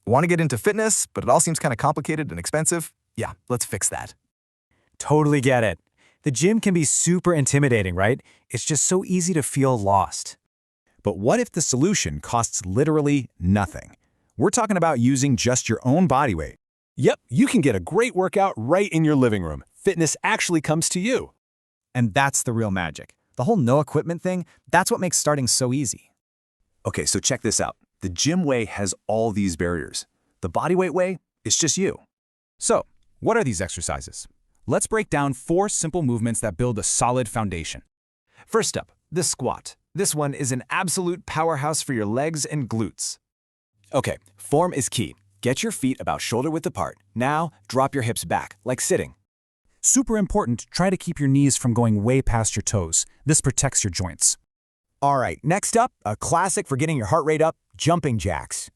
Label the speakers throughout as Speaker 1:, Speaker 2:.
Speaker 1: Want to get into fitness, but it all seems kind of complicated and expensive? Yeah, let's fix that.
Speaker 2: Totally get it. The gym can be super intimidating, right? It's just so easy to feel lost.
Speaker 3: But what if the solution costs literally nothing? We're talking about using just your own body weight.
Speaker 4: Yep, you can get a great workout right in your living room. Fitness actually comes to you.
Speaker 5: And that's the real magic. The whole no equipment thing, that's what makes starting so easy.
Speaker 3: Okay, so check this out. The gym way has all these barriers. The bodyweight way, it's just you.
Speaker 6: So, what are these exercises? Let's break down 4 simple movements that build a solid foundation.
Speaker 7: First up, the squat. This one is an absolute powerhouse for your legs and glutes. Okay, form is key. Get your feet about shoulder-width apart. Now, drop your hips back, like sitting.
Speaker 2: Super important, try to keep your knees from going way past your toes. This protects your joints.
Speaker 8: All right, next up, a classic for getting your heart rate up, jumping jacks.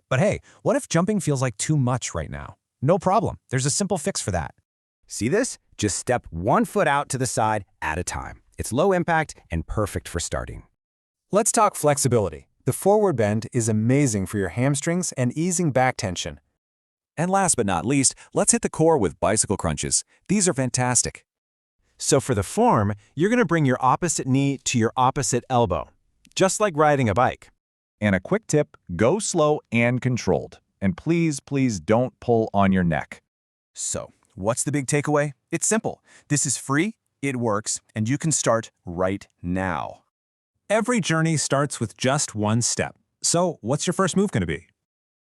Speaker 5: But hey, what if jumping feels like too much right now? No problem. There's a simple fix for that.
Speaker 8: See this? Just step one foot out to the side at a time. It's low impact and perfect for starting.
Speaker 9: Let's talk flexibility. The forward bend is amazing for your hamstrings and easing back tension.
Speaker 10: And last but not least, let's hit the core with bicycle crunches. These are fantastic.
Speaker 11: So for the form, you're going to bring your opposite knee to your opposite elbow, just like riding a bike.
Speaker 12: And a quick tip, go slow and controlled. And please, please don't pull on your neck.
Speaker 1: So, what's the big takeaway? It's simple. This is free, it works, and you can start right now.
Speaker 4: Every journey starts with just one step. So, what's your first move going to be?